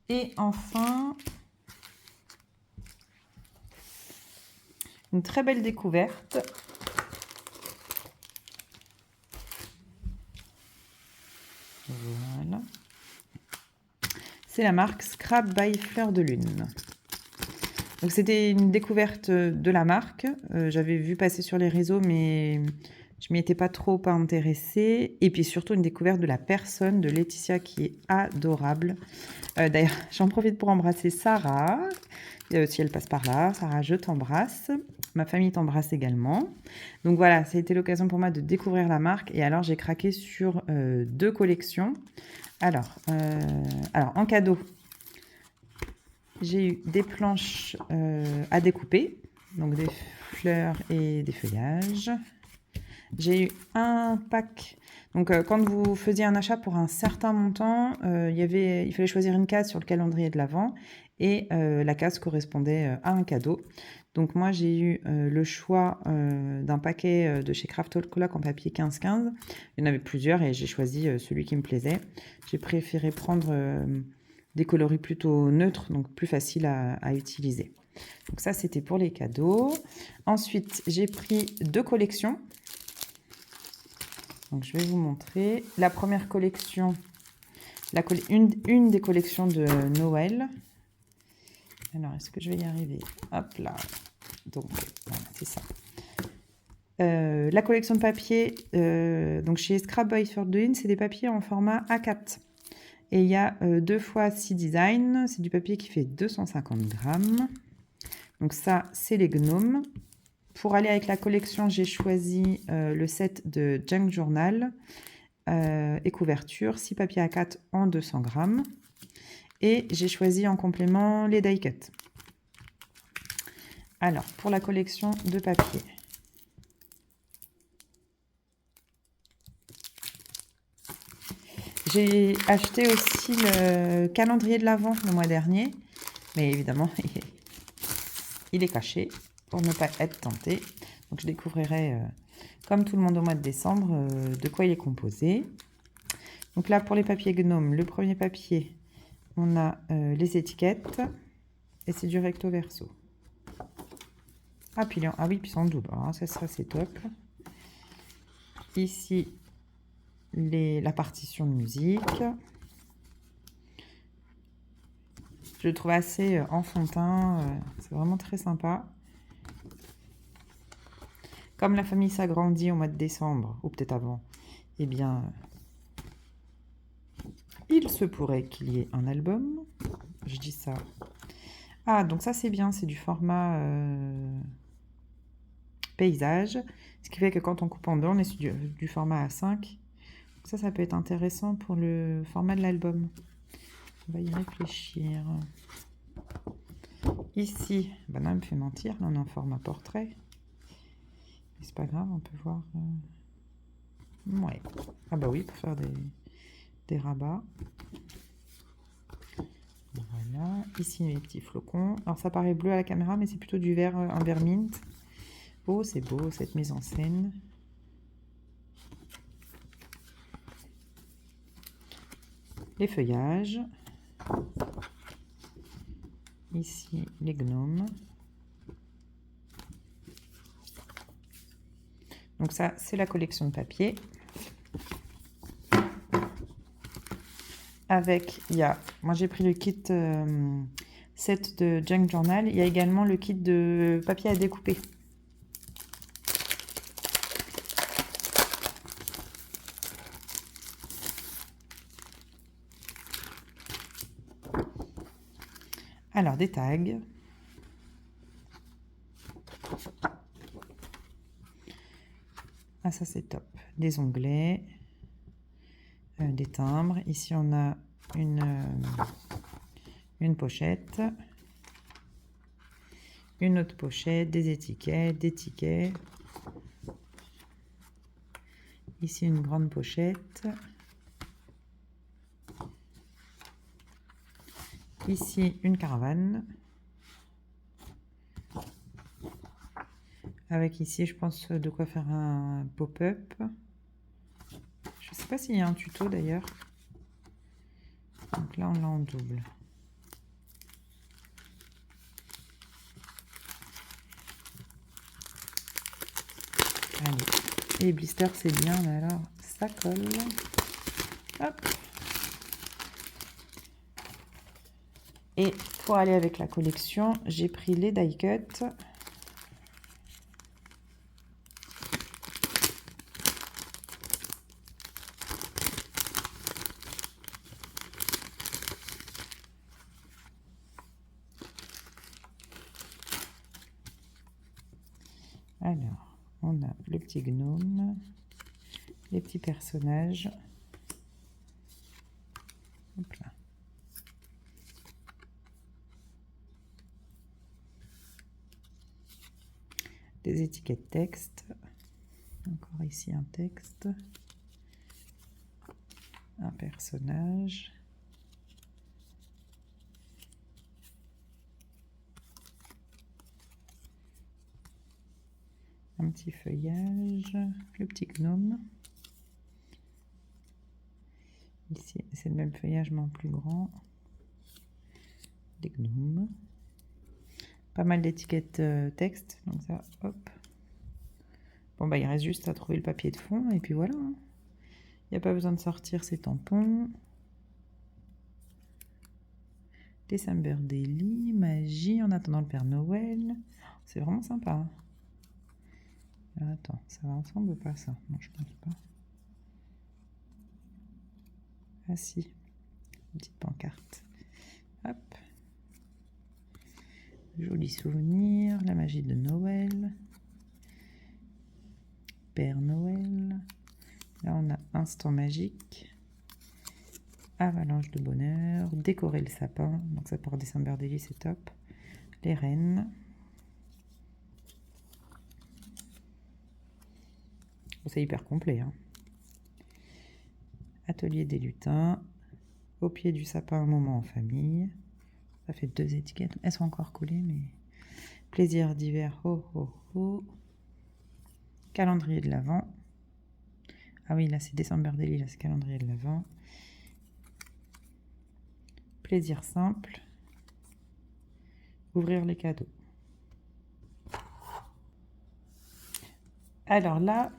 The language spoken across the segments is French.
Et enfin, une très belle découverte. Voilà. C'est la marque Scrap by Fleur de Lune. Donc c'était une découverte de la marque. J'avais vu passer sur les réseaux, mais je m'y étais pas trop intéressée. Et puis surtout une découverte de la personne, de Laetitia, qui est adorable. D'ailleurs, j'en profite pour embrasser Sarah, si elle passe par là. Sarah, je t'embrasse. Ma famille t'embrasse également. Donc voilà, ça a été l'occasion pour moi de découvrir la marque. Et alors, j'ai craqué sur 2 collections. Alors, en cadeau, j'ai eu des planches à découper, donc des fleurs et des feuillages. J'ai eu un pack. Donc, quand vous faisiez un achat pour un certain montant, il fallait choisir une case sur le calendrier de l'Avent et la case correspondait à un cadeau. Donc, moi, j'ai eu le choix d'un paquet de chez Craftologue en papier 15-15. Il y en avait plusieurs et j'ai choisi celui qui me plaisait. J'ai préféré prendre des coloris plutôt neutres, donc plus faciles à utiliser. Donc ça, c'était pour les cadeaux. Ensuite, j'ai pris 2 collections. Donc, je vais vous montrer. La première collection, une des collections de Noël. Alors, est-ce que je vais y arriver? Hop là. Donc, voilà, c'est ça. La collection de papier, donc chez Scrap by Fleur de Lune, c'est des papiers en format A4. Et il y a 2 fois 6 designs. C'est du papier qui fait 250 grammes. Donc ça, c'est les gnomes. Pour aller avec la collection, j'ai choisi le set de Junk Journal et couverture, 6 papiers A4 en 200 grammes. Et j'ai choisi en complément les die cut. Alors, pour la collection de papier. J'ai acheté aussi le calendrier de l'Avent le mois dernier. Mais évidemment, il est caché pour ne pas être tenté. Donc, je découvrirai, comme tout le monde au mois de décembre, de quoi il est composé. Donc là, pour les papiers gnome, le premier papier, on a les étiquettes et c'est du recto verso. Ah, puis oui, puis c'est en double. Alors, ça c'est top. Ici, la partition de musique. Je le trouve assez enfantin. C'est vraiment très sympa. Comme la famille s'agrandit au mois de décembre, ou peut-être avant, eh bien, il se pourrait qu'il y ait un album. Je dis ça. Ah, donc ça c'est bien, c'est du format paysage. Ce qui fait que quand on coupe en deux, on est sur du format A5. Donc ça peut être intéressant pour le format de l'album. On va y réfléchir. Ici, bah non, elle me fait mentir. Là, on est en format portrait. Mais c'est pas grave, on peut voir. Ouais. Ah bah oui, pour faire des rabats. Voilà. Ici, les petits flocons. Alors, ça paraît bleu à la caméra, mais c'est plutôt du vert, un vert mint. Oh, c'est beau, cette mise en scène. Les feuillages. Ici, les gnomes. Donc ça, c'est la collection de papier. Avec, moi j'ai pris le kit set de Junk Journal. Il y a également le kit de papier à découper. Alors, des tags. Ah, ça c'est top. Des onglets. Des timbres. Ici, on a une pochette. Une autre pochette, des étiquettes, des tickets. Ici, une grande pochette. Ici, une caravane. Avec ici, je pense, de quoi faire un pop-up. Je ne sais pas s'il y a un tuto d'ailleurs. Donc là, on l'a en double. Et blister, c'est bien, mais alors, ça colle. Hop. Et pour aller avec la collection, j'ai pris les die cut. Alors, on a le petit gnome, les petits personnages. Hop là. Des étiquettes texte. Encore ici un texte. Un personnage. Un petit feuillage. Le petit gnome. Ici, c'est le même feuillage, mais en plus grand. Des gnomes. Pas mal d'étiquettes texte. Donc ça, hop. Bon, bah, il reste juste à trouver le papier de fond. Et puis voilà. Il n'y a pas besoin de sortir ces tampons. December Daily, magie en attendant le Père Noël. C'est vraiment sympa. Alors, attends, ça va ensemble ou pas ça? Non, je pense pas. Ah si, une petite pancarte. Hop. Joli souvenir, la magie de Noël. Père Noël. Là, on a instant magique. Avalanche de bonheur. Décorer le sapin. Donc ça pour December Daily, c'est top. Les rennes. C'est hyper complet. Hein. Atelier des lutins. Au pied du sapin, un moment en famille. Ça fait 2 étiquettes. Elles sont encore collées, mais... Plaisir d'hiver. Ho, ho, ho. Calendrier de l'Avent. Ah oui, là, c'est December Daily. Là, c'est calendrier de l'Avent. Plaisir simple. Ouvrir les cadeaux. Alors là,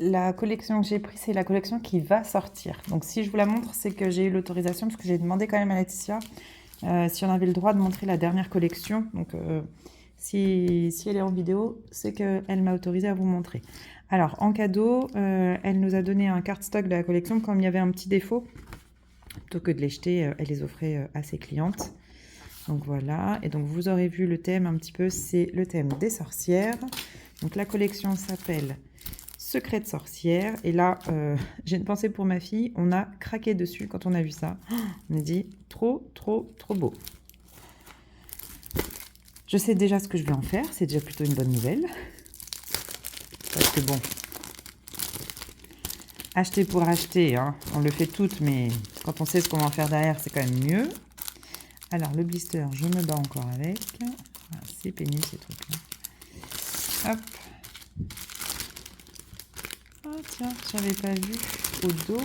la collection que j'ai prise, c'est la collection qui va sortir. Donc si je vous la montre, c'est que j'ai eu l'autorisation, parce que j'ai demandé quand même à Laetitia si on avait le droit de montrer la dernière collection. Donc si elle est en vidéo, c'est qu'elle m'a autorisé à vous montrer. Alors en cadeau, elle nous a donné un cardstock de la collection. Comme il y avait un petit défaut, plutôt que de les jeter, elle les offrait à ses clientes. Donc voilà, et donc vous aurez vu le thème un petit peu, c'est le thème des sorcières. Donc la collection s'appelle Secret de sorcière. Et là, j'ai une pensée pour ma fille. On a craqué dessus quand on a vu ça. On a dit trop, trop, trop beau. Je sais déjà ce que je vais en faire. C'est déjà plutôt une bonne nouvelle. Parce que bon, acheter pour acheter, hein, on le fait toutes, mais quand on sait ce qu'on va en faire derrière, c'est quand même mieux. Alors, le blister, je me bats encore avec. Ah, c'est pénible ces trucs-là. Hop. Ah tiens, j'avais pas vu au dos.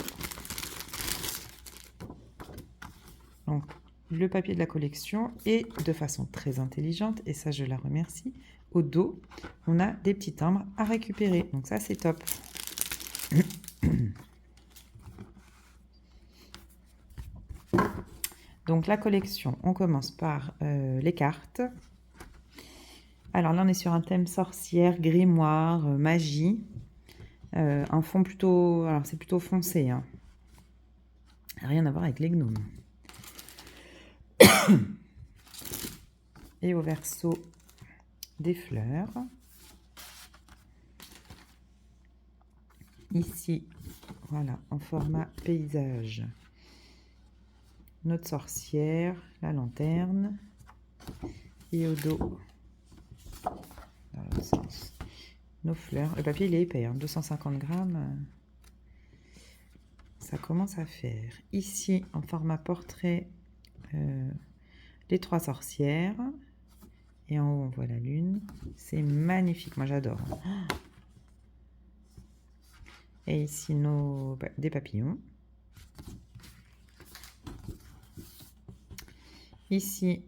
Donc, le papier de la collection et de façon très intelligente, et ça je la remercie, au dos, on a des petits timbres à récupérer. Donc ça c'est top. Donc la collection, on commence par les cartes. Alors là on est sur un thème sorcière, grimoire, magie. Un fond plutôt... Alors c'est plutôt foncé. Hein. Rien à voir avec les gnomes. Et au verso, des fleurs. Ici, voilà, en format paysage. Notre sorcière, la lanterne. Et au dos, dans l'autre sens, nos fleurs. Le papier, il est épais, hein, 250 grammes. Ça commence à faire. Ici, en format portrait, les 3 sorcières. Et en haut, on voit la lune. C'est magnifique, moi j'adore. Et ici, des papillons. Ici,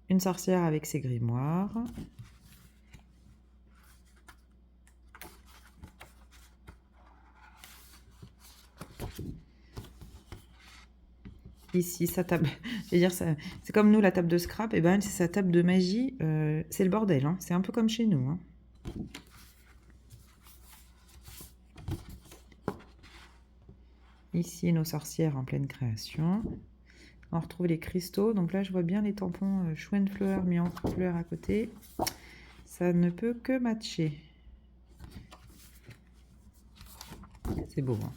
une sorcière avec ses grimoires. ici, sa table. Je vais dire, c'est comme nous, la table de scrap. Et ben, c'est sa table de magie. C'est le bordel. Hein. C'est un peu comme chez nous. Hein. Ici, nos sorcières en pleine création. On retrouve les cristaux. Donc là, je vois bien les tampons Schweinfleur mis en couleur à côté. Ça ne peut que matcher. C'est beau. Hein.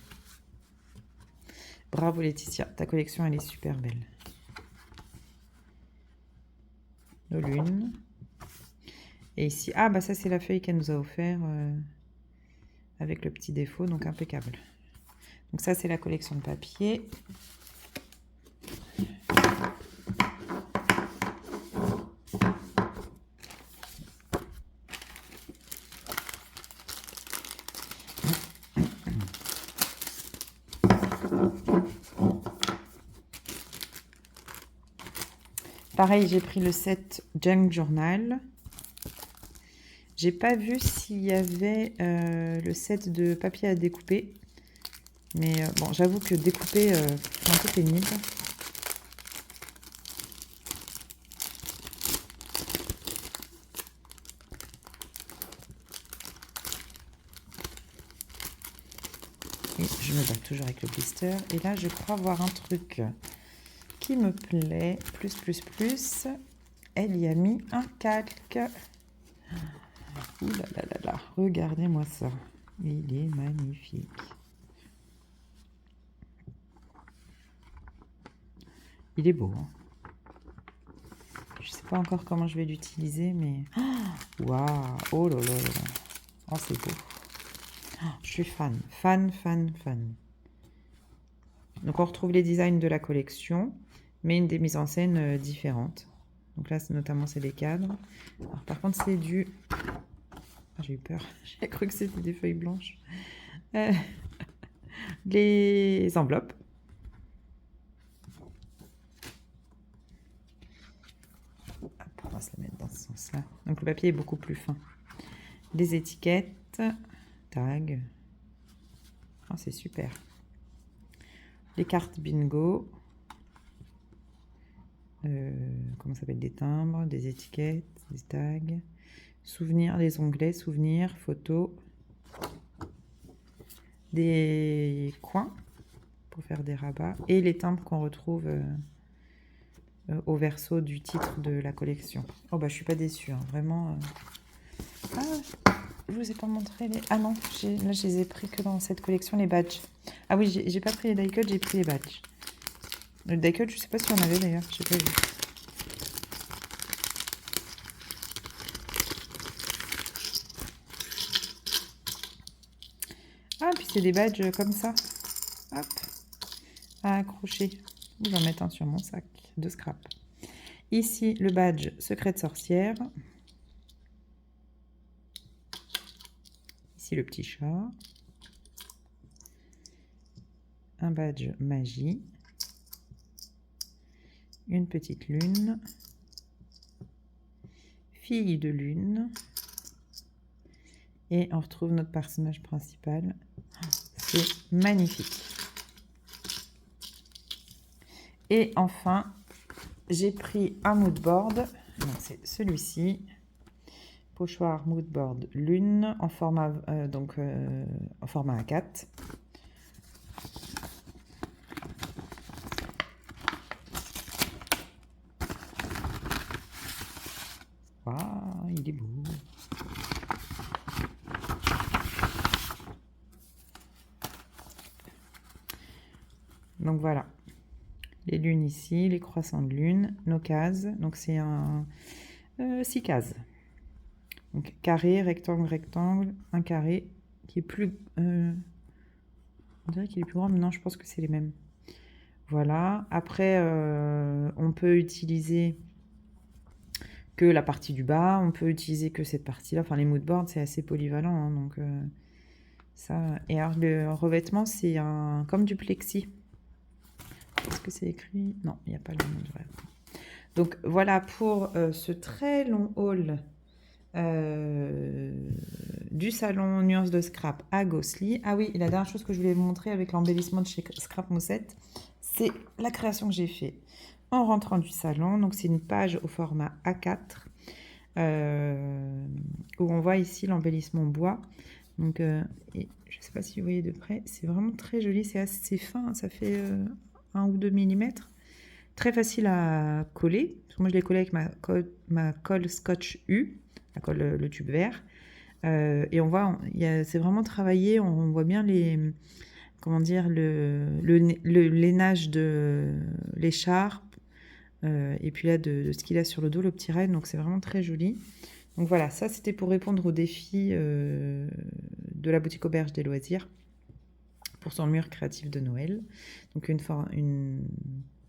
Bravo Laetitia, ta collection, elle est super belle. Nos lunes. Et ici, ah bah ça c'est la feuille qu'elle nous a offert avec le petit défaut, donc impeccable. Donc ça c'est la collection de papier. Pareil, j'ai pris le set Junk Journal. J'ai pas vu s'il y avait le set de papier à découper. Mais bon, j'avoue que découper, c'est un peu pénible. Et je me bats toujours avec le blister. Et là, je crois voir un truc qui me plaît. Plus. Elle y a mis un calque. Ouh là là là là. Regardez-moi ça. Il est magnifique. Il est beau. Hein. Je sais pas encore comment je vais l'utiliser, mais... Waouh. Oh là là là. Oh, c'est beau. Je suis fan. Fan. Donc, on retrouve les designs de la collection, mais une des mises en scène différentes. Donc là, notamment, c'est des cadres. Alors, par contre, c'est du... Ah, j'ai eu peur. J'ai cru que c'était des feuilles blanches. Les enveloppes. Hop, on va se la mettre dans ce sens-là. Donc, le papier est beaucoup plus fin. Les étiquettes. Tags. Oh, c'est super. Les cartes bingo. Comment ça s'appelle? Des timbres, des étiquettes, des tags. Souvenirs, des onglets, souvenirs, photos. Des coins pour faire des rabats. Et les timbres qu'on retrouve au verso du titre de la collection. Oh bah je suis pas déçue, hein, vraiment. Ah, je vous ai pas montré les... Ah non, là je les ai pris que dans cette collection, les badges. Ah oui, j'ai pas pris les die cuts, j'ai pris les badges. Le die cut, je sais pas si on avait d'ailleurs, je sais pas vu. Ah, puis c'est des badges comme ça. Hop. À accrocher. Je vais en mettre un sur mon sac de scrap. Ici, le badge secret de sorcière. Ici, le petit chat. Un badge magie. Une petite lune. Fille de lune. Et on retrouve notre personnage principal. C'est magnifique. Et enfin, j'ai pris un mood board. C'est celui-ci. Pochoir mood board lune en format en format A4. Waouh, il est beau. Donc voilà, les lunes ici, les croissants de lune, nos cases. Donc c'est un 6 cases. Donc carré, rectangle, rectangle, un carré qui est plus... on dirait qu'il est plus grand, mais non, je pense que c'est les mêmes. Voilà. Après, on peut utiliser que la partie du bas, on peut utiliser que cette partie-là. Enfin, les mood boards, c'est assez polyvalent. Hein, donc ça. Et alors, le revêtement, c'est comme du plexi. Est-ce que c'est écrit? Non, il n'y a pas le nom de vrai. Donc voilà pour ce très long haul du salon Nuances de Scrap à Gosselies. Ah oui, et la dernière chose que je voulais vous montrer avec l'embellissement de chez Scrap Moussette, c'est la création que j'ai fait en rentrant du salon. Donc, c'est une page au format A4 où on voit ici l'embellissement bois. Donc, je ne sais pas si vous voyez de près, c'est vraiment très joli, c'est assez fin, hein, ça fait 1 ou 2 mm. Très facile à coller. Parce que moi, je l'ai collé avec ma colle Scotch U, la colle, le tube vert. Et on voit, c'est vraiment travaillé, on voit bien comment dire, le lainage de l'écharpe, et puis là, de ce qu'il a sur le dos, le petit renne, donc c'est vraiment très joli. Donc voilà, ça c'était pour répondre aux défis de la boutique Auberge des Loisirs pour son mur créatif de Noël. Donc une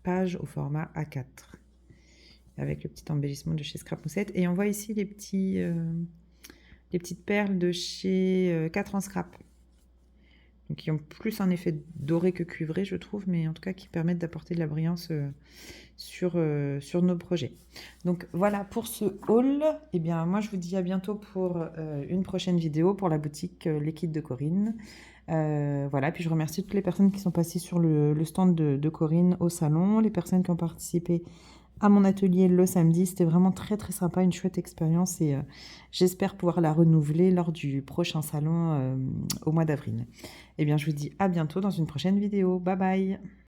page au format A4 avec le petit embellissement de chez Scrap Moussette. Et on voit ici les petites perles de chez 4 en Scrap. Donc qui ont plus un effet doré que cuivré, je trouve, mais en tout cas qui permettent d'apporter de la brillance sur nos projets. Donc voilà pour ce haul. Et bien moi je vous dis à bientôt pour une prochaine vidéo pour la boutique Les Kits de Corinne. Voilà, puis je remercie toutes les personnes qui sont passées sur le stand de Corinne au salon, les personnes qui ont participé à mon atelier le samedi. C'était vraiment très très sympa, une chouette expérience et j'espère pouvoir la renouveler lors du prochain salon au mois d'avril. Et bien je vous dis à bientôt dans une prochaine vidéo. Bye bye!